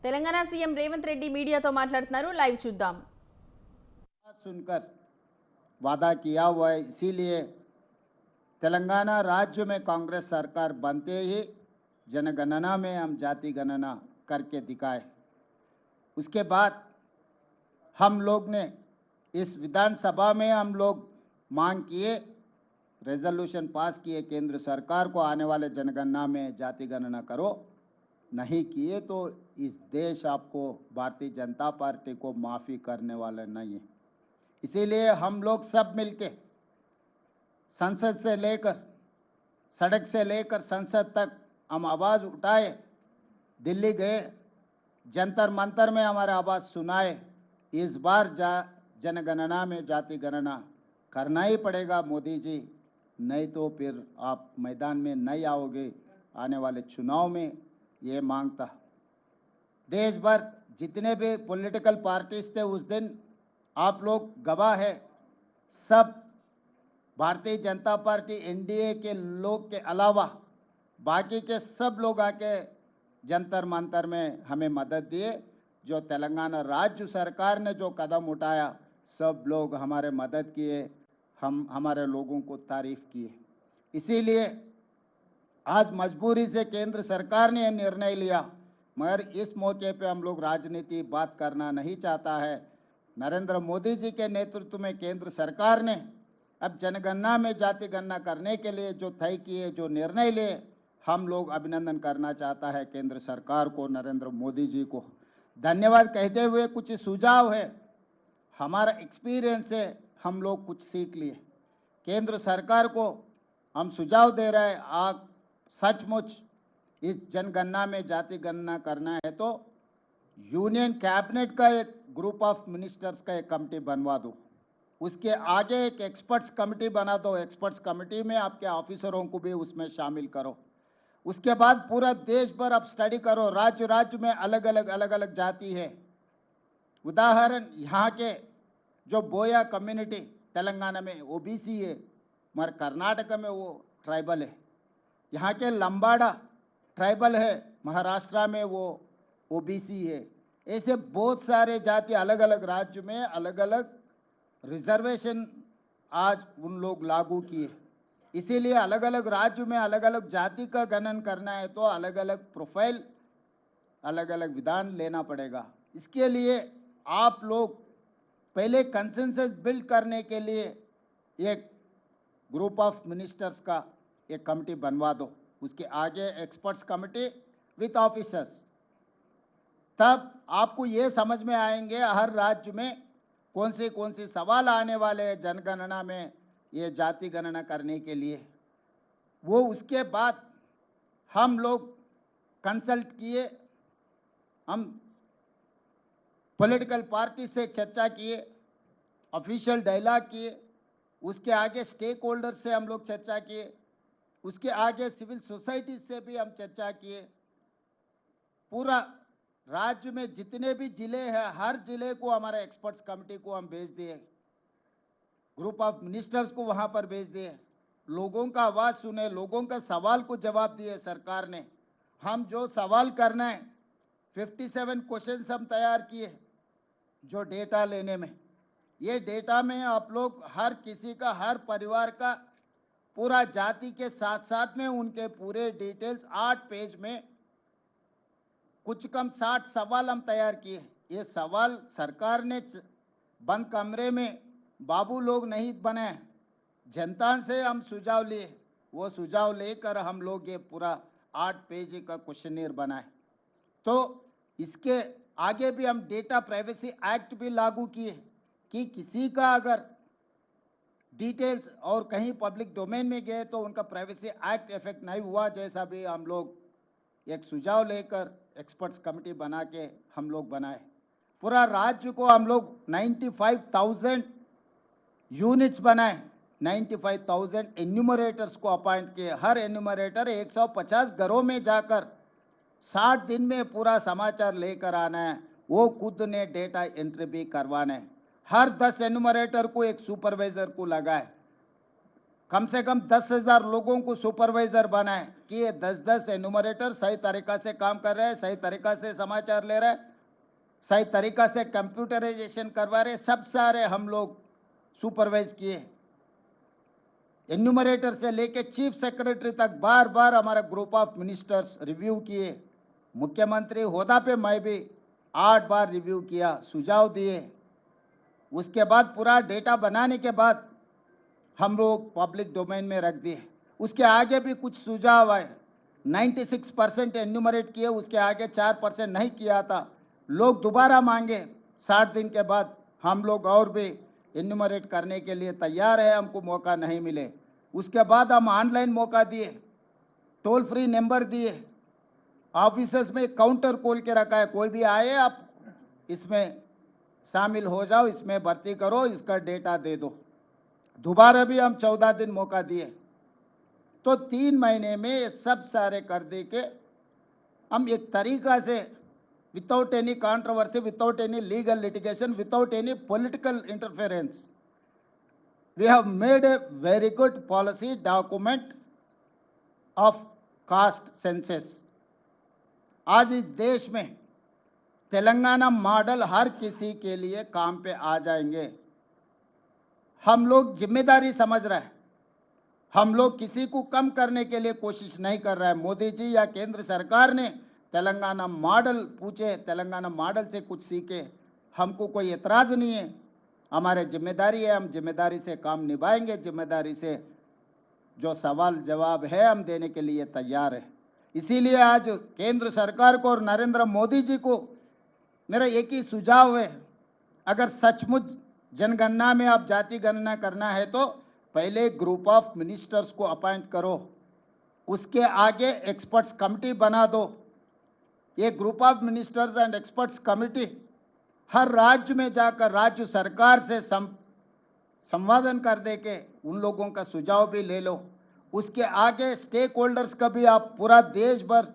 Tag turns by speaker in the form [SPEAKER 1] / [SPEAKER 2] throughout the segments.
[SPEAKER 1] Telangana CM Revanth Reddy మీడియాతో మాట్లాడుతున్నారు. Live చూద్దాం.
[SPEAKER 2] सुनकर वादा किया हुआ है, इसीलिए तेलंगाना राज्य में कांग्रेस सरकार बनते ही जनगणना में हम जाति गणना करके दिखाए। उसके बाद हम लोग ने इस विधानसभा में हम लोग मांग किए, रेजोल्यूशन पास किए, केंद्र सरकार को आने वाले जनगणना में जाति गणना करो। नहीं किए तो इस देश आपको भारतीय जनता पार्टी को माफ़ी करने वाले नहीं है। इसीलिए हम लोग सब मिलके संसद से लेकर सड़क से लेकर संसद तक हम आवाज़ उठाए, दिल्ली गए, जंतर मंतर में हमारे आवाज़ सुनाए। इस बार जनगणना में जाति गणना करना ही पड़ेगा मोदी जी, नहीं तो फिर आप मैदान में नहीं आओगे। आने वाले चुनाव में ये मांगता देश भर जितने भी पॉलिटिकल पार्टीज थे उस दिन आप लोग गवाह है। सब भारतीय जनता पार्टी एनडीए के लोग के अलावा बाकी के सब लोग आके जंतर मंतर में हमें मदद दिए। जो तेलंगाना राज्य सरकार ने जो कदम उठाया सब लोग हमारे मदद किए, हम हमारे लोगों को तारीफ किए। इसीलिए आज मजबूरी से केंद्र सरकार ने यह निर्णय लिया, मगर इस मौके पे हम लोग राजनीति बात करना नहीं चाहता है। नरेंद्र मोदी जी के नेतृत्व में केंद्र सरकार ने अब जनगणना में जाति गणना करने के लिए जो तय किए, जो निर्णय लिए, हम लोग अभिनंदन करना चाहता है केंद्र सरकार को, नरेंद्र मोदी जी को धन्यवाद कहते हुए कुछ सुझाव है, हमारा एक्सपीरियंस से हम लोग कुछ सीख लिए। केंद्र सरकार को हम सुझाव दे रहे हैं, आप सचमुच इस जनगणना में जाति गणना करना है तो यूनियन कैबिनेट का एक ग्रुप ऑफ मिनिस्टर्स का एक कमेटी बनवा दो, उसके आगे एक एक्सपर्ट्स कमेटी बना दो, एक्सपर्ट्स कमेटी में आपके ऑफिसरों को भी उसमें शामिल करो। उसके बाद पूरा देश भर आप स्टडी करो, राज्य राज्य में अलग अलग जाति है। उदाहरण यहाँ के जो बोया कम्युनिटी तेलंगाना में ओबीसी है, मगर कर्नाटक में वो ट्राइबल है। यहाँ के लंबाड़ा ट्राइबल है, महाराष्ट्र में वो ओबीसी है। ऐसे बहुत सारे जाति अलग अलग राज्य में अलग अलग रिजर्वेशन आज उन लोग लागू किए। इसीलिए अलग अलग राज्य में अलग अलग जाति का गणन करना है तो अलग अलग प्रोफाइल, अलग अलग विधान लेना पड़ेगा। इसके लिए आप लोग पहले कंसेंसस बिल्ड करने के लिए एक ग्रुप ऑफ मिनिस्टर्स का एक कमेटी बनवा दो, उसके आगे एक्सपर्ट्स कमेटी विथ ऑफिसर्स, तब आपको ये समझ में आएंगे हर राज्य में कौन से सवाल आने वाले हैं जनगणना में ये जाति गणना करने के लिए। वो उसके बाद हम लोग कंसल्ट किए, हम पॉलिटिकल पार्टी से चर्चा किए, ऑफिशियल डायलॉग किए, उसके आगे स्टेक होल्डर से हम लोग चर्चा किए, उसके आगे सिविल सोसाइटी से भी हम चर्चा किए। पूरा राज्य में जितने भी जिले हैं हर जिले को हमारे एक्सपर्ट्स कमेटी को हम भेज दिए, ग्रुप ऑफ मिनिस्टर्स को वहां पर भेज दिए, लोगों का आवाज सुने, लोगों का सवाल को जवाब दिए सरकार ने। हम जो सवाल करना है 57 क्वेश्चंस हम तैयार किए जो डेटा लेने में, ये डेटा में आप लोग हर किसी का, हर परिवार का पूरा जाति के साथ साथ में उनके पूरे डिटेल्स 8 पेज में कुछ कम 60 सवाल हम तैयार किए। ये सवाल सरकार ने बंद कमरे में बाबू लोग नहीं बनाए, जनता से हम सुझाव लिए, वो सुझाव लेकर हम लोग ये पूरा 8 पेज का क्वेश्चनियर बनाए। तो इसके आगे भी हम डेटा प्राइवेसी एक्ट भी लागू किए कि किसी का अगर डिटेल्स और कहीं पब्लिक डोमेन में गए तो उनका प्राइवेसी एक्ट इफेक्ट नहीं हुआ, जैसा भी हम लोग एक सुझाव लेकर एक्सपर्ट्स कमेटी बना के हम लोग बनाए। पूरा राज्य को हम लोग 95,000 यूनिट्स बनाए, 95,000 एन्यूमरेटर्स को अपॉइंट किए। हर एन्यूमरेटर 150 घरों में जाकर 60 दिन में पूरा समाचार लेकर आना है, वो खुद ने डेटा एंट्री भी करवाना है। हर 10 एन्यूमरेटर को एक सुपरवाइजर को लगाए, कम से कम 10,000 लोगों को सुपरवाइजर बनाए कि ये 10-10 एनुमरेटर सही तरीका से काम कर रहे हैं, सही तरीका से समाचार ले रहे हैं, सही तरीका से कंप्यूटराइजेशन करवा रहे, सब सारे हम लोग सुपरवाइज किए। एन्यूमरेटर से लेके चीफ सेक्रेटरी तक बार बार हमारा ग्रुप ऑफ मिनिस्टर्स रिव्यू किए। मुख्यमंत्री होदा पे मैं भी 8 बार रिव्यू किया, सुझाव दिए। उसके बाद पूरा डेटा बनाने के बाद हम लोग पब्लिक डोमेन में रख दिए। उसके आगे भी कुछ सुझाव आए। 96% एन्यूमरेट किए, उसके आगे 4% नहीं किया था। लोग दोबारा मांगे 60 दिन के बाद, हम लोग और भी एन्यूमरेट करने के लिए तैयार है, हमको मौका नहीं मिले। उसके बाद हम ऑनलाइन मौका दिए, टोल फ्री नंबर दिए, ऑफिसेस में काउंटर खोल के रखा है, कोई भी आए आप इसमें शामिल हो जाओ, इसमें भर्ती करो, इसका डेटा दे दो। दोबारा भी हम 14 दिन मौका दिए, तो 3 महीने में ये सब सारे कर दे के हम एक तरीका से without any controversy, without any legal litigation, without any political interference, we have made a very good policy document of caste census. आज इस देश में तेलंगाना मॉडल हर किसी के लिए काम पे आ जाएंगे। हम लोग जिम्मेदारी समझ रहे हैं, हम लोग किसी को कम करने के लिए कोशिश नहीं कर रहे हैं। मोदी जी या केंद्र सरकार ने तेलंगाना मॉडल पूछे, तेलंगाना मॉडल से कुछ सीखे, हमको कोई एतराज नहीं है। हमारे जिम्मेदारी है, हम जिम्मेदारी से काम निभाएंगे, जिम्मेदारी से जो सवाल जवाब है हम देने के लिए तैयार है। इसीलिए आज केंद्र सरकार को और नरेंद्र मोदी जी को मेरा एक ही सुझाव है, अगर सचमुच जनगणना में आप जाति गणना करना है तो पहले ग्रुप ऑफ मिनिस्टर्स को अपॉइंट करो, उसके आगे एक्सपर्ट्स कमिटी बना दो। ये group of ministers and experts committee हर राज्य में जाकर राज्य सरकार से संवादन कर दे के उन लोगों का सुझाव भी ले लो। उसके आगे स्टेक होल्डर्स का भी आप पूरा देश भर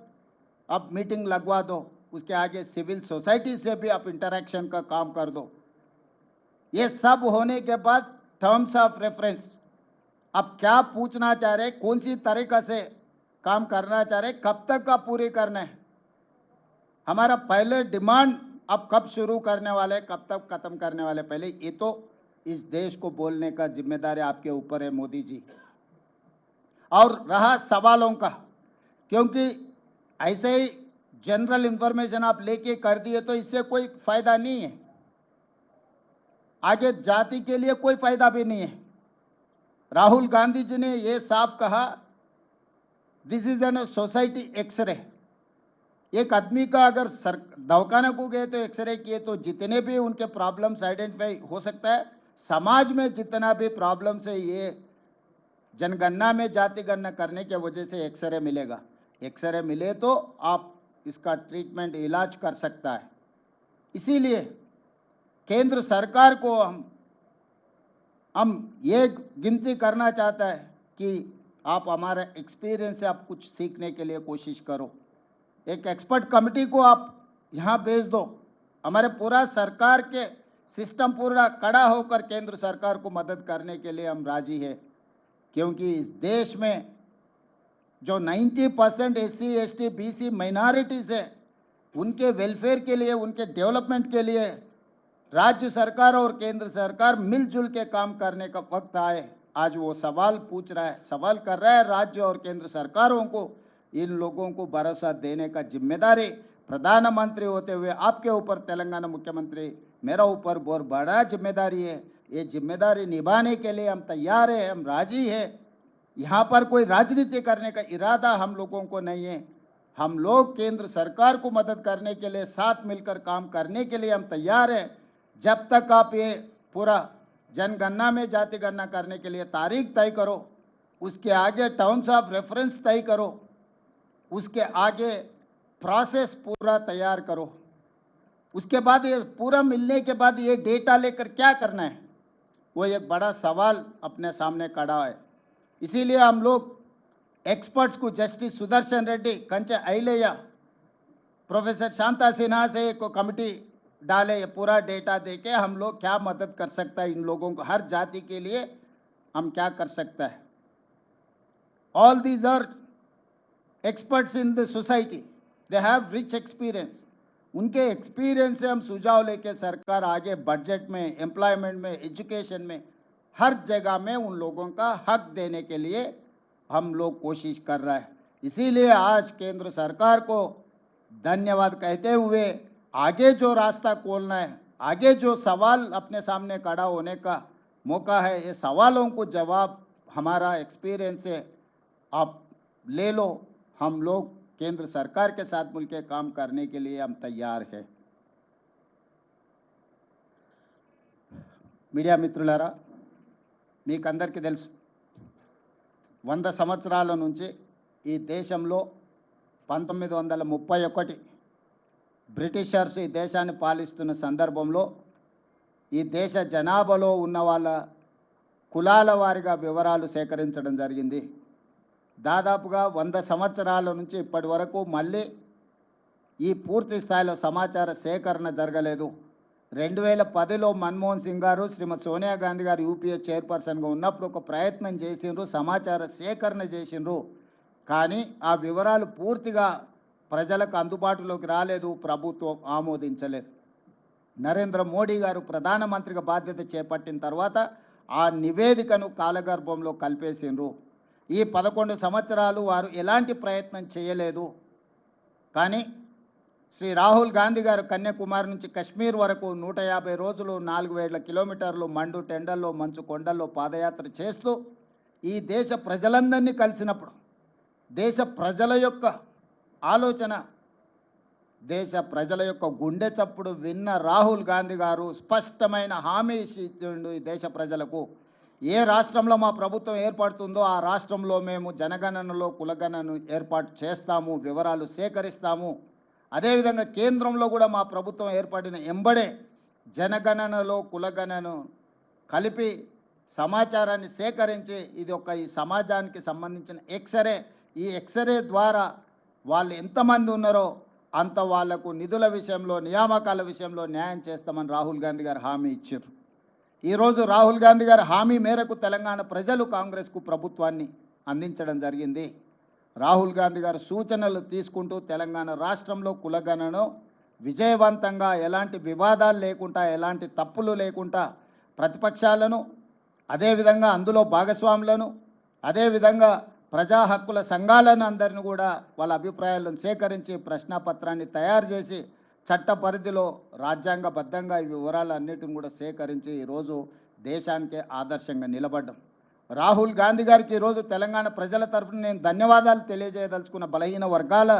[SPEAKER 2] आप मीटिंग लगवा दो। उसके आगे सिविल सोसाइटी से भी आप इंटरेक्शन का काम कर दो। ये सब होने के बाद टर्म्स ऑफ रेफरेंस, आप क्या पूछना चाह रहे, कौन सी तरीका से काम करना चाह रहे, कब तक आप पूरी करना है। हमारा पहले डिमांड अब कब शुरू करने वाले, कब तक खत्म करने वाले, पहले ये तो इस देश को बोलने का जिम्मेदारी आपके ऊपर है मोदी जी। और रहा सवालों का, क्योंकि ऐसे ही जनरल इंफॉर्मेशन आप लेके कर दिए तो इससे कोई फायदा नहीं है, आगे जाति के लिए कोई फायदा भी नहीं है। राहुल गांधी जी ने ये साफ कहा, this is an society x-ray. एक आदमी का अगर दवाखाना को गए तो एक्सरे किए तो जितने भी उनके प्रॉब्लम्स आइडेंटिफाई हो सकता है, समाज में जितना भी प्रॉब्लम्स है ये जनगणना में जाति गणना करने के वजह से एक्सरे मिलेगा। एक्सरे मिले तो आप इसका ट्रीटमेंट इलाज कर सकता है। इसीलिए केंद्र सरकार को हम ये गिनती करना चाहता है कि आप हमारे एक्सपीरियंस से आप कुछ सीखने के लिए कोशिश करो। एक एक्सपर्ट कमेटी को आप यहाँ भेज दो। हमारे पूरा सरकार के सिस्टम पूरा खड़ा होकर केंद्र सरकार को मदद करने के लिए हम राजी है, क्योंकि इस देश में जो 90% एससी एसटी बीसी माइनॉरिटीज है, उनके वेलफेयर के लिए, उनके डेवलपमेंट के लिए राज्य सरकार और केंद्र सरकार मिलजुल के काम करने का वक्त आए। आज वो सवाल पूछ रहा है, सवाल कर रहा है राज्य और केंद्र सरकारों को। इन लोगों को भरोसा देने का जिम्मेदारी प्रधानमंत्री होते हुए आपके ऊपर, तेलंगाना मुख्यमंत्री, मेरा ऊपर बहुत बड़ा जिम्मेदारी है। ये जिम्मेदारी निभाने के लिए हम तैयार हैं, हम राजी हैं। यहाँ पर कोई राजनीति करने का इरादा हम लोगों को नहीं है। हम लोग केंद्र सरकार को मदद करने के लिए, साथ मिलकर काम करने के लिए हम तैयार हैं। जब तक आप ये पूरा जनगणना में जाति गणना करने के लिए तारीख तय करो, उसके आगे टर्म्स ऑफ रेफरेंस तय करो, उसके आगे प्रोसेस पूरा तैयार करो, उसके बाद ये पूरा मिलने के बाद ये डेटा लेकर क्या करना है, वो एक बड़ा सवाल अपने सामने खड़ा है। इसीलिए हम लोग एक्सपर्ट्स को जस्टिस सुदर्शन रेड्डी, कंचे अय्यलैया, प्रोफेसर शांता सिन्हा से एक कमिटी डाले, ये पूरा डेटा देके हम लोग क्या मदद कर सकता है इन लोगों को, हर जाति के लिए हम क्या कर सकता है। All these are experts in the society. They have rich experience. उनके एक्सपीरियंस से हम सुझाव लेके सरकार आगे बजट में, एम्प्लॉयमेंट में, एजुकेशन में, हर जगह में उन लोगों का हक देने के लिए हम लोग कोशिश कर रहे हैं. इसीलिए आज केंद्र सरकार को धन्यवाद कहते हुए आगे जो रास्ता खोलना है, आगे जो सवाल अपने सामने खड़ा होने का मौका है, ये सवालों को जवाब हमारा एक्सपीरियंस से आप ले लो. हम लोग केंद्र सरकार के साथ मिलकर काम करने के लिए हम तैयार हैं. మీడియా మిత్రులారా, మీకందరికీ తెలుసు 100 సంవత్సరాల నుంచి ఈ దేశంలో 1931 బ్రిటిషర్స్ ఈ దేశాన్ని పాలిస్తున్న సందర్భంలో ఈ దేశ జనాభాలో ఉన్న వాళ్ళ కులాల వారీగా వివరాలు సేకరించడం జరిగింది. దాదాపుగా 100 సంవత్సరాల నుంచి ఇప్పటి వరకు మళ్ళీ ఈ పూర్తి స్థాయిలో సమాచార సేకరణ జరగలేదు. 2010లో మన్మోహన్ సింగ్ గారు, శ్రీమతి సోనియా గాంధీ గారు యూపీఏ చైర్పర్సన్గా ఉన్నప్పుడు ఒక ప్రయత్నం చేసిండ్రు, సమాచార సేకరణ చేసిండ్రు. కానీ ఆ వివరాలు పూర్తిగా ప్రజలకు అందుబాటులోకి రాలేదు, ప్రభుత్వం ఆమోదించలేదు. నరేంద్ర మోడీ గారు ప్రధానమంత్రిగా బాధ్యత చేపట్టిన తర్వాత ఆ నివేదికను కాలగర్భంలో కలిపేసిండ్రు. ఈ 11 సంవత్సరాలు వారు ఎలాంటి ప్రయత్నం చేయలేదు. కానీ శ్రీ రాహుల్ గాంధీ గారు కన్యాకుమారి నుంచి కశ్మీర్ వరకు 150 రోజులు 4000 కిలోమీటర్లు మండు టెండల్లో, మంచు కొండల్లో పాదయాత్ర చేస్తూ ఈ దేశ ప్రజలందరినీ కలిసినప్పుడు దేశ ప్రజల యొక్క ఆలోచన, దేశ ప్రజల యొక్క గుండె చప్పుడు విన్న రాహుల్ గాంధీ గారు స్పష్టమైన హామీ ఇచ్చిండు ఈ దేశ ప్రజలకు. ఏ రాష్ట్రంలో మా ప్రభుత్వం ఏర్పడుతుందో ఆ రాష్ట్రంలో మేము జనగణనలో కులగణనను ఏర్పాటు చేస్తాము, వివరాలు సేకరిస్తాము. అదేవిధంగా కేంద్రంలో కూడా మా ప్రభుత్వం ఏర్పడిన ఎంబడే జనగణనలో కులగణనను కలిపి సమాచారాన్ని సేకరించి ఇది ఒక ఈ సమాజానికి సంబంధించిన ఎక్స్రే, ఈ ఎక్స్రే ద్వారా వాళ్ళు ఎంతమంది ఉన్నారో అంత వాళ్లకు నిధుల విషయంలో, నియామకాల విషయంలో న్యాయం చేస్తామని రాహుల్ గాంధీ గారు హామీ ఇచ్చారు. ఈరోజు రాహుల్ గాంధీ గారి హామీ మేరకు తెలంగాణ ప్రజలు కాంగ్రెస్కు ప్రభుత్వాన్ని అందించడం జరిగింది. రాహుల్ గాంధీ గారు సూచనలు తీసుకుంటూ తెలంగాణ రాష్ట్రంలో కులగణను విజయవంతంగా, ఎలాంటి వివాదాలు లేకుండా, ఎలాంటి తప్పులు లేకుండా ప్రతిపక్షాలను, అదేవిధంగా అందులో భాగస్వాములను, అదేవిధంగా ప్రజా హక్కుల సంఘాలను అందరిని కూడా వాళ్ళ అభిప్రాయాలను సేకరించి ప్రశ్నాపత్రాన్ని తయారు చేసి చట్ట పరిధిలో రాజ్యాంగబద్ధంగా ఈ వివరాలన్నిటిని కూడా సేకరించి ఈరోజు దేశానికే ఆదర్శంగా నిలబడ్డాం. రాహుల్ గాంధీ గారికి ఈరోజు తెలంగాణ ప్రజల తరఫున నేను ధన్యవాదాలు తెలియజేయదలుచుకున్న, బలహీన వర్గాల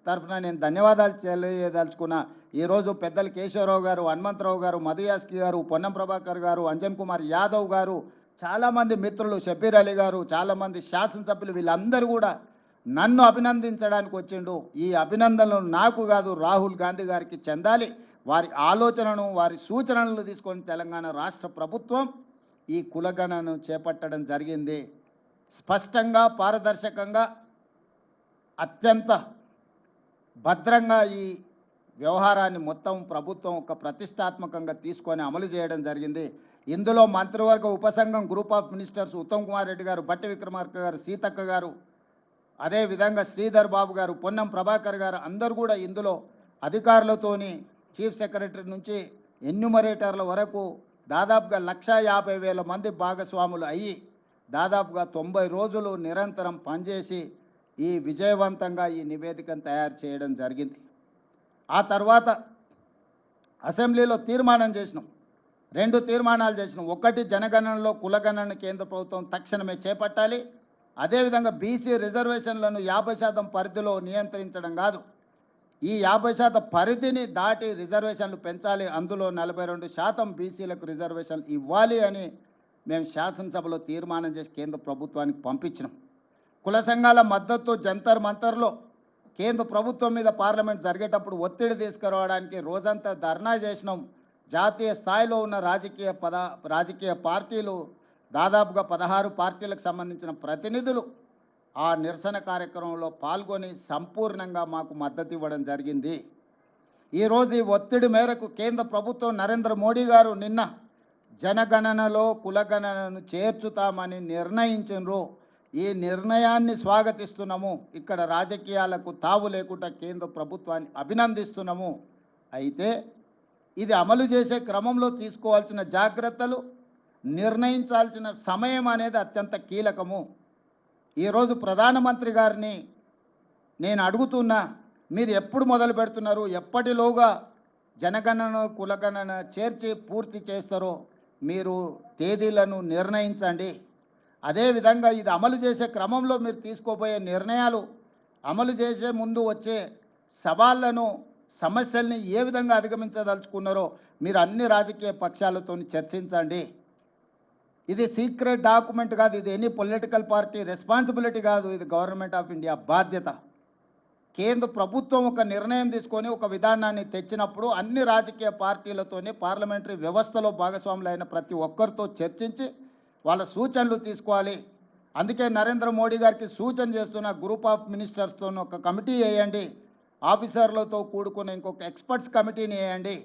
[SPEAKER 2] తరఫున నేను ధన్యవాదాలు తెలియజేయదలుచుకున్న. ఈరోజు పెద్దలు కేశవరావు గారు, హనుమంతరావు గారు, మధు యాస్కి గారు, పొన్నం ప్రభాకర్ గారు, అంజన్ కుమార్ యాదవ్ గారు, చాలామంది మిత్రులు, షబీర్ అలీ గారు, చాలామంది శాసనసభ్యులు, వీళ్ళందరూ కూడా నన్ను అభినందించడానికి వచ్చిండు. ఈ అభినందనలు నాకు కాదు, రాహుల్ గాంధీ గారికి చెందాలి. వారి ఆలోచనను, వారి సూచనలను తీసుకొని తెలంగాణ రాష్ట్ర ప్రభుత్వం ఈ కులగణను చేపట్టడం జరిగింది. స్పష్టంగా, పారదర్శకంగా, అత్యంత భద్రంగా ఈ వ్యవహారాన్ని మొత్తం ప్రభుత్వం ఒక ప్రతిష్టాత్మకంగా తీసుకొని అమలు చేయడం జరిగింది. ఇందులో మంత్రివర్గ ఉపసంఘం group of ministers Uttam Kumar Reddy గారు, బట్టి విక్రమార్క గారు, సీతక్క గారు, అదేవిధంగా శ్రీధర్ బాబు గారు, పొన్నం ప్రభాకర్ గారు అందరూ కూడా ఇందులో అధికారులతోని చీఫ్ సెక్రటరీ నుంచి ఎన్యూమరేటర్ల వరకు దాదాపుగా 150,000 మంది భాగస్వాములు అయ్యి దాదాపుగా 90 రోజులు నిరంతరం పనిచేసి ఈ విజయవంతంగా ఈ నివేదికను తయారు చేయడం జరిగింది. ఆ తర్వాత అసెంబ్లీలో తీర్మానం చేసినాం, 2 తీర్మానాలు చేసినాం. ఒకటి, జనగణనలో కులగణన కేంద్ర ప్రభుత్వం తక్షణమే చేపట్టాలి. అదేవిధంగా బీసీ రిజర్వేషన్లను 50% పరిధిలో నియంత్రించడం కాదు, ఈ 50% పరిధిని దాటి రిజర్వేషన్లు పెంచాలి. అందులో 42% బీసీలకు రిజర్వేషన్లు ఇవ్వాలి అని మేము శాసనసభలో తీర్మానం చేసి కేంద్ర ప్రభుత్వానికి పంపించినాం. కుల సంఘాల మద్దతు జంతర్ మంతర్లో కేంద్ర ప్రభుత్వం మీద పార్లమెంట్ జరిగేటప్పుడు ఒత్తిడి తీసుకురావడానికి రోజంతా ధర్నా చేసినాం. జాతీయ స్థాయిలో ఉన్న రాజకీయ పార్టీలు, దాదాపుగా 16 పార్టీలకు సంబంధించిన ప్రతినిధులు ఆ నిరసన కార్యక్రమంలో పాల్గొని సంపూర్ణంగా మాకు మద్దతు ఇవ్వడం జరిగింది. ఈరోజు ఈ ఒత్తిడి మేరకు కేంద్ర ప్రభుత్వం నరేంద్ర మోడీ గారు నిన్న జనగణనలో కులగణనను చేర్చుతామని నిర్ణయించారు. ఈ నిర్ణయాన్ని స్వాగతిస్తున్నాము. ఇక్కడ రాజకీయాలకు తావు లేకుండా కేంద్ర ప్రభుత్వాన్ని అభినందిస్తున్నాము. అయితే ఇది అమలు చేసే క్రమంలో తీసుకోవాల్సిన జాగ్రత్తలు, నిర్ణయించాల్సిన సమయం అనేది అత్యంత కీలకము. ఈరోజు ప్రధానమంత్రి గారిని నేను అడుగుతున్నా, మీరు ఎప్పుడు మొదలు పెడుతున్నారు, ఎప్పటిలోగా జనగణన కులగణన చేర్చి పూర్తి చేస్తారో మీరు తేదీలను నిర్ణయించండి. అదేవిధంగా ఇది అమలు చేసే క్రమంలో మీరు తీసుకోబోయే నిర్ణయాలు, అమలు చేసే ముందు వచ్చే సవాళ్లను, సమస్యల్ని ఏ విధంగా అధిగమించదలుచుకున్నారో మీరు అన్ని రాజకీయ పక్షాలతో చర్చించండి. ఇది సీక్రెట్ డాక్యుమెంట్ కాదు, ఇది ఎనీ పొలిటికల్ పార్టీ రెస్పాన్సిబిలిటీ కాదు, ఇది గవర్నమెంట్ ఆఫ్ ఇండియా బాధ్యత. కేంద్ర ప్రభుత్వం ఒక నిర్ణయం తీసుకొని ఒక విధానాన్ని తెచ్చినప్పుడు అన్ని రాజకీయ పార్టీలతోనే పార్లమెంటరీ వ్యవస్థలో భాగస్వాములైన ప్రతి ఒక్కరితో చర్చించి వాళ్ళ సూచనలు తీసుకోవాలి. అందుకే నరేంద్ర మోడీ గారికి సూచన చేస్తున్న గ్రూప్ ఆఫ్ మినిస్టర్స్తో ఒక కమిటీ వేయండి, ఆఫీసర్లతో కూడుకున్న ఇంకొక ఎక్స్పర్ట్స్ కమిటీని వేయండి.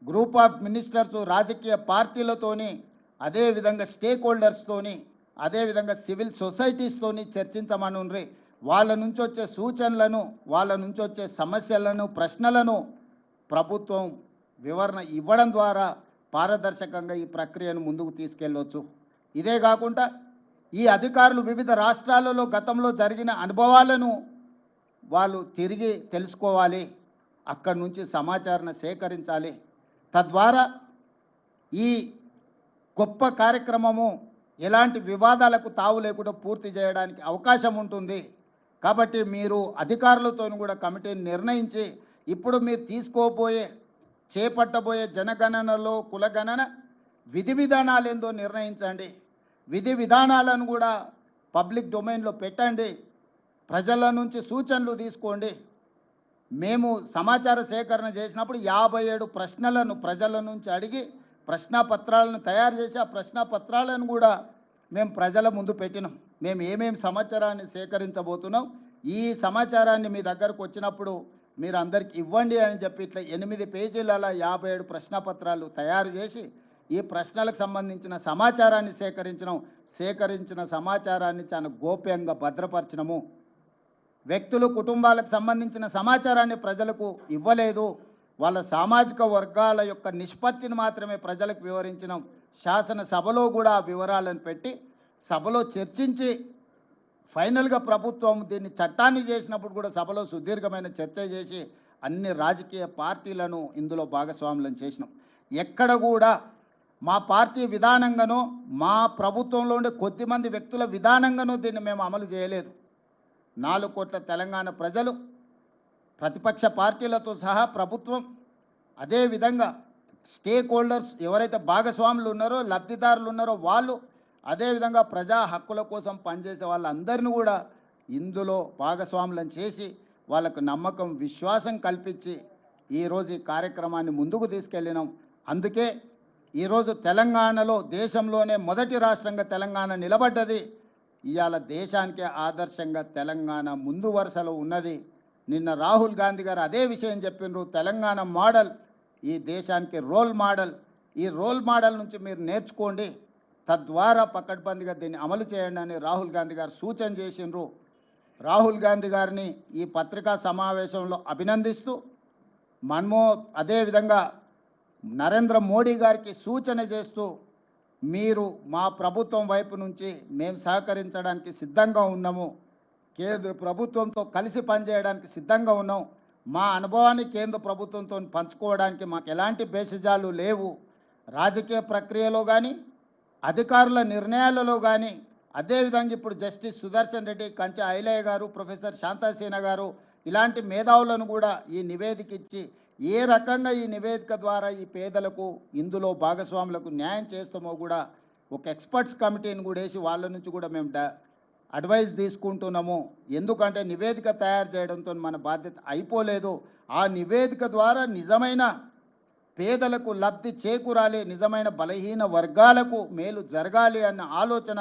[SPEAKER 2] గ్రూప్ ఆఫ్ మినిస్టర్స్ రాజకీయ పార్టీలతోని, అదేవిధంగా స్టేక్ హోల్డర్స్తోని, అదేవిధంగా సివిల్ సొసైటీస్తోని చర్చించమనుండ్రి. వాళ్ళ నుంచి వచ్చే సూచనలను, వాళ్ళ నుంచి వచ్చే సమస్యలను, ప్రశ్నలను ప్రభుత్వం వివరణ ఇవ్వడం ద్వారా పారదర్శకంగా ఈ ప్రక్రియను ముందుకు తీసుకెళ్ళవచ్చు. ఇదే కాకుండా ఈ అధికారులు వివిధ రాష్ట్రాలలో గతంలో జరిగిన అనుభవాలను వాళ్ళు తిరిగి తెలుసుకోవాలి, అక్కడి నుంచి సమాచారాన్ని సేకరించాలి. తద్వారా ఈ గొప్ప కార్యక్రమము ఎలాంటి వివాదాలకు తావు లేకుండా పూర్తి చేయడానికి అవకాశం ఉంటుంది. కాబట్టి మీరు అధికారులతో కూడా కమిటీని నిర్ణయించి ఇప్పుడు మీరు చేపట్టబోయే జనగణనలో కులగణన విధి విధానాలు ఏందో నిర్ణయించండి. విధి విధానాలను కూడా పబ్లిక్ డొమైన్లో పెట్టండి. ప్రజల నుంచి సూచనలు తీసుకోండి. మేము సమాచార సేకరణ చేసినప్పుడు 57 ప్రశ్నలను ప్రజల నుంచి అడిగి ప్రశ్నాపత్రాలను తయారు చేసి ఆ ప్రశ్నాపత్రాలను కూడా మేము ప్రజల ముందు పెట్టినాం. మేము ఏమేమి సమాచారాన్ని సేకరించబోతున్నాం, ఈ సమాచారాన్ని మీ దగ్గరకు వచ్చినప్పుడు మీరు అందరికీ ఇవ్వండి అని చెప్పి ఇట్లా 8 పేజీల 57 ప్రశ్నపత్రాలు తయారు చేసి ఈ ప్రశ్నలకు సంబంధించిన సమాచారాన్ని సేకరించిన సమాచారాన్ని చాలా గోప్యంగా భద్రపరచినము. వ్యక్తులు, కుటుంబాలకు సంబంధించిన సమాచారాన్ని ప్రజలకు ఇవ్వలేదు. వాళ్ళ సామాజిక వర్గాల యొక్క నిష్పత్తిని మాత్రమే ప్రజలకు వివరించినాం. శాసనసభలో కూడా ఆ వివరాలను పెట్టి సభలో చర్చించి ఫైనల్గా ప్రభుత్వం దీన్ని చట్టాన్ని చేసినప్పుడు కూడా సభలో సుదీర్ఘమైన చర్చ చేసి అన్ని రాజకీయ పార్టీలను ఇందులో భాగస్వాములను చేసినాం. ఎక్కడ కూడా మా పార్టీ విధానంగానో మా ప్రభుత్వంలో ఉండే కొద్దిమంది వ్యక్తుల విధానంగానో దీన్ని మేము అమలు చేయలేదు. 4 కోట్ల తెలంగాణ ప్రజలు, ప్రతిపక్ష పార్టీలతో సహా ప్రభుత్వం, అదేవిధంగా స్టేక్ హోల్డర్స్ ఎవరైతే భాగస్వాములు ఉన్నారో, లబ్ధిదారులు ఉన్నారో వాళ్ళు, అదేవిధంగా ప్రజా హక్కుల కోసం పనిచేసే వాళ్ళందరినీ కూడా ఇందులో భాగస్వాములను చేసి వాళ్ళకు నమ్మకం, విశ్వాసం కల్పించి ఈరోజు ఈ కార్యక్రమాన్ని ముందుకు తీసుకెళ్ళినాం. అందుకే ఈరోజు తెలంగాణలో దేశంలోనే మొదటి రాష్ట్రంగా తెలంగాణ నిలబడ్డది. ఇవాళ దేశానికే ఆదర్శంగా తెలంగాణ ముందు వరుసలో ఉన్నది. నిన్న రాహుల్ గాంధీ గారు అదే విషయం చెప్పినారు. తెలంగాణ మోడల్ ఈ దేశానికి రోల్ మోడల్. ఈ రోల్ మోడల్ నుంచి మీరు నేర్చుకోండి, తద్వారా పకడ్బందీగా దీన్ని అమలు చేయండి అని రాహుల్ గాంధీ గారు సూచన చేసినారు. రాహుల్ గాంధీ గారిని ఈ పత్రికా సమావేశంలో అభినందిస్తూ అదేవిధంగా నరేంద్ర మోడీ గారికి సూచన చేస్తూ మీరు మా ప్రభుత్వం వైపు నుంచి మేము సహకరించడానికి సిద్ధంగా ఉన్నాము, కేంద్ర ప్రభుత్వంతో కలిసి పనిచేయడానికి సిద్ధంగా ఉన్నాం, మా అనుభవాన్ని కేంద్ర ప్రభుత్వంతో పంచుకోవడానికి మాకు ఎలాంటి భేషజాలు లేవు. రాజకీయ ప్రక్రియలో కానీ, అధికారుల నిర్ణయాలలో కానీ, అదేవిధంగా ఇప్పుడు జస్టిస్ సుదర్శన్ రెడ్డి, కంచె ఐలయ్య గారు, ప్రొఫెసర్ శాంతాసేన గారు ఇలాంటి మేధావులను కూడా ఈ నివేదిక ఇచ్చి ఏ రకంగా ఈ నివేదిక ద్వారా ఈ పేదలకు, ఇందులో భాగస్వాములకు న్యాయం చేస్తామో కూడా ఒక ఎక్స్పర్ట్స్ కమిటీని కూడా వేసి వాళ్ళ నుంచి కూడా మేము అడ్వైస్ తీసుకుంటున్నాము. ఎందుకంటే నివేదిక తయారు చేయడంతో మన బాధ్యత అయిపోలేదు. ఆ నివేదిక ద్వారా నిజమైన పేదలకు లబ్ధి చేకూరాలి, నిజమైన బలహీన వర్గాలకు మేలు జరగాలి అన్న ఆలోచన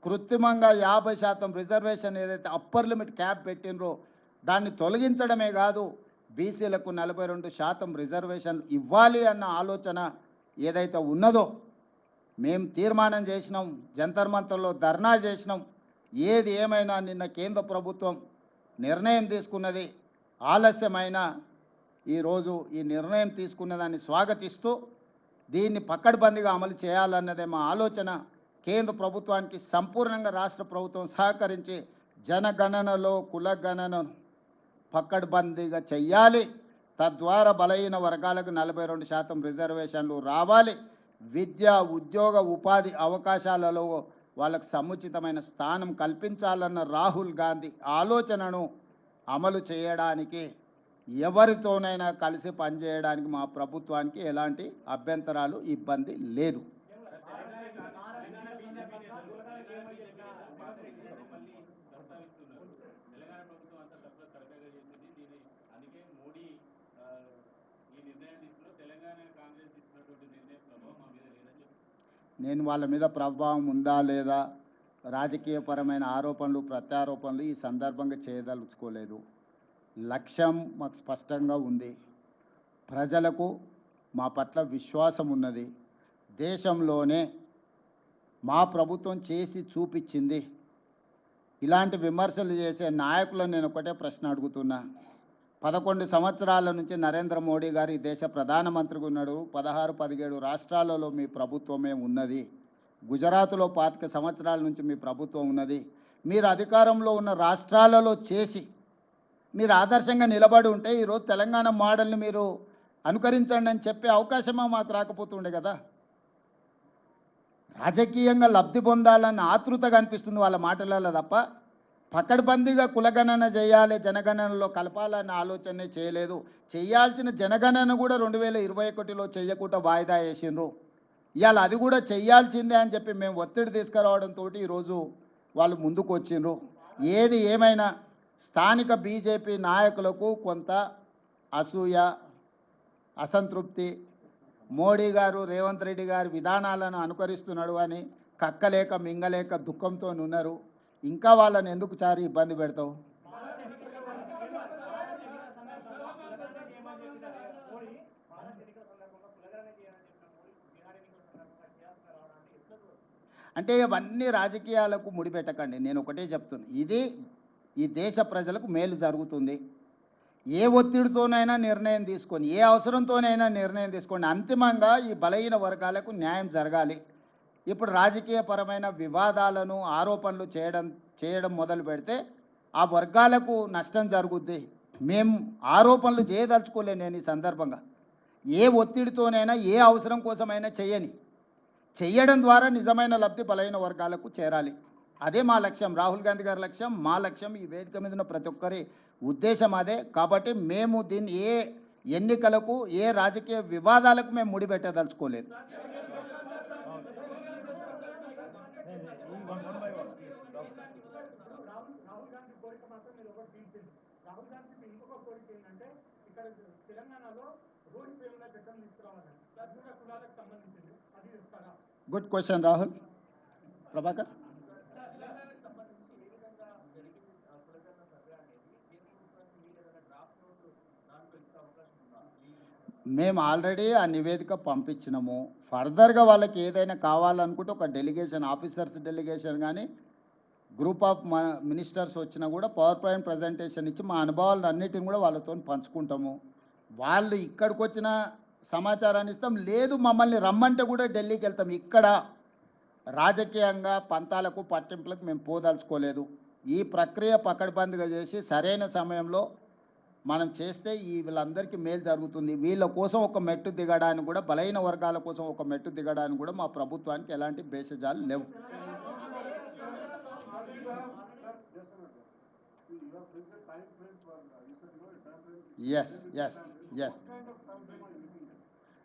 [SPEAKER 2] కృత్రిమంగా 50% రిజర్వేషన్ ఏదైతే అప్పర్ లిమిట్ క్యాప్ పెట్టినరో దాన్ని తొలగించడమే కాదు, బీసీలకు 42% రిజర్వేషన్ ఇవ్వాలి అన్న ఆలోచన ఏదైతే ఉన్నదో మేము తీర్మానం చేసినాం, జంతర్ మంతర్లో ధర్నా చేసినాం. ఏది ఏమైనా నిన్న కేంద్ర ప్రభుత్వం నిర్ణయం తీసుకున్నది ఆలస్యమైన ఈరోజు ఈ నిర్ణయం తీసుకున్న దాన్ని స్వాగతిస్తూ దీన్ని పక్కడబందీగా అమలు చేయాలన్నదే మా ఆలోచన. కేంద్ర ప్రభుత్వానికి సంపూర్ణంగా రాష్ట్ర ప్రభుత్వం సహకరించి జనగణనలో కులగణనను పక్కడబందీగా చెయ్యాలి. తద్వారా బలహీన వర్గాలకు 42% రిజర్వేషన్లు రావాలి. విద్య, ఉద్యోగ, ఉపాధి అవకాశాలలో వాళ్ళకు సముచితమైన స్థానం కల్పించాలన్న రాహుల్ గాంధీ ఆలోచనను అమలు చేయడానికి ఎవరితోనైనా కలిసి పనిచేయడానికి మా ప్రభుత్వానికి ఎలాంటి అభ్యంతరాలు, ఇబ్బంది లేదు. నేను వాళ్ళ మీద ప్రభావం ఉందా లేదా, రాజకీయపరమైన ఆరోపణలు ప్రత్యారోపణలు ఈ సందర్భంగా చేయదలుచుకోలేదు. లక్ష్యం మాకు స్పష్టంగా ఉంది. ప్రజలకు మా పట్ల విశ్వాసం ఉన్నది. దేశంలోనే మా ప్రభుత్వం చేసి చూపించింది. ఇలాంటి విమర్శలు చేసే నాయకులను నేను ఒకటే ప్రశ్న అడుగుతున్నా. 11 సంవత్సరాల నుంచి నరేంద్ర మోడీ గారు ఈ దేశ ప్రధానమంత్రిగా ఉన్నాడు. 16-17 రాష్ట్రాలలో మీ ప్రభుత్వమే ఉన్నది. గుజరాత్లో 25 సంవత్సరాల నుంచి మీ ప్రభుత్వం ఉన్నది. మీరు అధికారంలో ఉన్న రాష్ట్రాలలో చేసి మీరు ఆదర్శంగా నిలబడి ఉంటే ఈరోజు తెలంగాణ మోడల్ని మీరు అనుకరించండి అని చెప్పే అవకాశమా మాకు రాకపోతుండే కదా. రాజకీయంగా లబ్ధి పొందాలన్న ఆతృతగా అనిపిస్తుంది వాళ్ళ మాటలలో తప్ప పకడ్బందీగా కులగణన చేయాలి, జనగణనలో కలపాలన్న ఆలోచనే చేయలేదు. చేయాల్సిన జనగణన కూడా 2021లో చేయకుండా వాయిదా వేసిండ్రు. ఇవాళ అది కూడా చేయాల్సిందే అని చెప్పి మేము ఒత్తిడి తీసుకురావడంతో ఈరోజు వాళ్ళు ముందుకు వచ్చిండ్రు. ఏది ఏమైనా స్థానిక బీజేపీ నాయకులకు కొంత అసూయ, అసంతృప్తి, మోడీ గారు రేవంత్ రెడ్డి గారి విధానాలను అనుకరిస్తున్నాడు అని కక్కలేక మింగలేక దుఃఖంతో ఉన్నారు. ఇంకా వాళ్ళని ఎందుకు చారి ఇబ్బంది పెడతావు? అంటే ఇవన్నీ రాజకీయాలకు ముడిపెట్టకండి. నేను ఒకటే చెప్తున్నా, ఇది ఈ దేశ ప్రజలకు మేలు జరుగుతుంది. ఏ ఒత్తిడితోనైనా నిర్ణయం తీసుకొని, ఏ అవసరంతోనైనా నిర్ణయం తీసుకోండి. అంతిమంగా ఈ బలహీన వర్గాలకు న్యాయం జరగాలి. ఇప్పుడు రాజకీయపరమైన వివాదాలను, ఆరోపణలు చేయడం మొదలు పెడితే ఆ వర్గాలకు నష్టం జరుగుద్ది. మేము ఆరోపణలు చేయదలుచుకోలే. నేను ఈ సందర్భంగా ఏ ఒత్తిడితోనైనా, ఏ అవసరం కోసమైనా చేయడం ద్వారా నిజమైన లబ్ధి బలహీన వర్గాలకు చేరాలి. అదే మా లక్ష్యం, రాహుల్ గాంధీ గారి లక్ష్యం, మా లక్ష్యం, ఈ వేదిక మీద ఉన్న ప్రతి ఒక్కరి ఉద్దేశం అదే. కాబట్టి మేము దీన్ని ఏ ఎన్నికలకు, ఏ రాజకీయ వివాదాలకు మేము ముడిపెట్టదలుచుకోలేదు. Good question Rahul. ప్రభాకర్, మేము ఆల్రెడీ ఆ నివేదిక పంపించినాము. ఫర్దర్గా వాళ్ళకి ఏదైనా కావాలనుకుంటే ఒక డెలిగేషన్, ఆఫీసర్స్ డెలిగేషన్ కానీ గ్రూప్ ఆఫ్ మినిస్టర్స్ వచ్చినా కూడా పవర్ పాయింట్ ప్రజెంటేషన్ ఇచ్చి మా అనుభవాలను అన్నిటిని కూడా వాళ్ళతో పంచుకుంటాము. వాళ్ళు ఇక్కడికి వచ్చిన సమాచారాన్ని ఇస్తాం, లేదు మమ్మల్ని రమ్మంటే కూడా ఢిల్లీకి వెళ్తాం. ఇక్కడ రాజకీయంగా పంతాలకు పట్టింపులకు మేము పోదలుచుకోలేదు. ఈ ప్రక్రియ పకడ్బందీగా చేసి సరైన సమయంలో మనం చేస్తే వీళ్ళందరికీ మేలు జరుగుతుంది. వీళ్ళ కోసం ఒక మెట్టు దిగడానికి కూడా, బలహీన వర్గాల కోసం ఒక మెట్టు దిగడానికి కూడా మా ప్రభుత్వానికి ఎలాంటి భేషజాలు లేవు. Yes.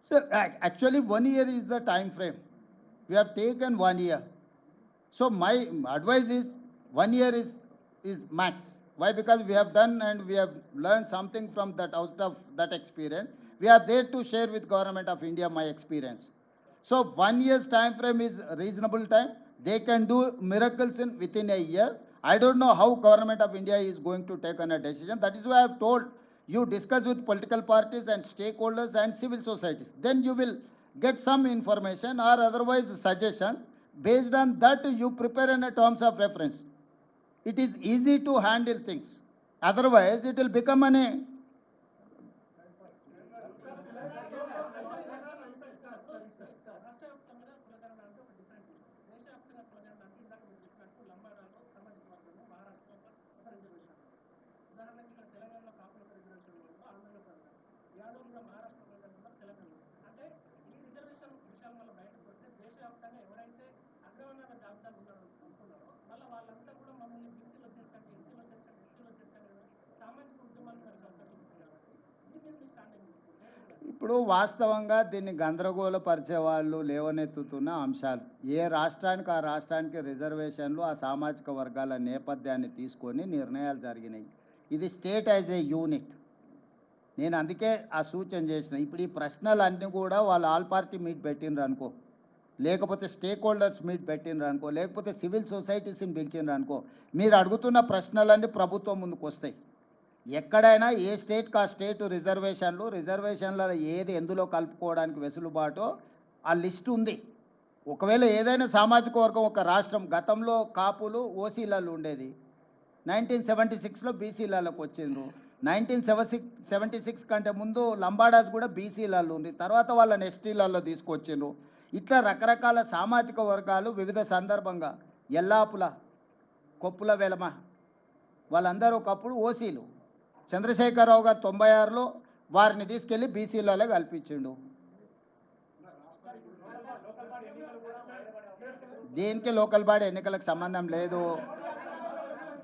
[SPEAKER 2] So actually 1 year is the time frame. We have taken 1 year. So my advice is 1 year is max. Why? Because we have done and we have learned something from that, out of that experience. We are there to share with Government of India my experience. So 1 year's time frame is reasonable time. They can do miracles within a year. I don't know how Government of India is going to take on a decision. That is why I have told you discuss with political parties and stakeholders and civil societies. Then you will get some information or otherwise suggestions. Based on that, you prepare in a terms of reference. it is easy to handle things. Otherwise, it will become an ఇప్పుడు వాస్తవంగా దీన్ని గందరగోళపరిచే వాళ్ళు లేవనెత్తుతున్న అంశాలు ఏ రాష్ట్రానికి ఆ రాష్ట్రానికి రిజర్వేషన్లు ఆ సామాజిక వర్గాల నేపథ్యాన్ని తీసుకొని నిర్ణయాలు జరిగినాయి. ఇది స్టేట్ యాజ్ ఏ యూనిట్. నేను అందుకే ఆ సూచన చేసిన. ఇప్పుడు ఈ ప్రశ్నలన్నీ కూడా వాళ్ళు ఆల్ పార్టీ మీట్ పెట్టినరు అనుకో, లేకపోతే స్టేక్ హోల్డర్స్ మీట్ పెట్టినరు అనుకో, లేకపోతే సివిల్ సొసైటీస్ని పిలిచినరు అనుకో, మీరు అడుగుతున్న ప్రశ్నలన్నీ ప్రభుత్వం ముందుకు వస్తాయి. ఎక్కడైనా ఏ స్టేట్కి ఆ స్టేట్ రిజర్వేషన్లలో ఏది ఎందులో కలుపుకోవడానికి వెసులుబాటో ఆ లిస్ట్ ఉంది. ఒకవేళ ఏదైనా సామాజిక వర్గం ఒక రాష్ట్రం గతంలో కాపులు ఓసీలలో ఉండేది, 1976లో బీసీలలోకి వచ్చిండ్రు, 1976 కంటే ముందు లంబాడాస్ కూడా బీసీలలో ఉంది, తర్వాత వాళ్ళని ఎస్టీలలో తీసుకొచ్చిండ్రు. ఇట్లా రకరకాల సామాజిక వర్గాలు వివిధ సందర్భంగా ఎల్లాపుల కొప్పుల వెలమ వాళ్ళందరూ ఒకప్పుడు ఓసీలు. చంద్రశేఖరరావు గారు 96లో వారిని తీసుకెళ్లి బీసీలలో కల్పించిండు. దీనికి లోకల్ బాడీ ఎన్నికలకు సంబంధం లేదు.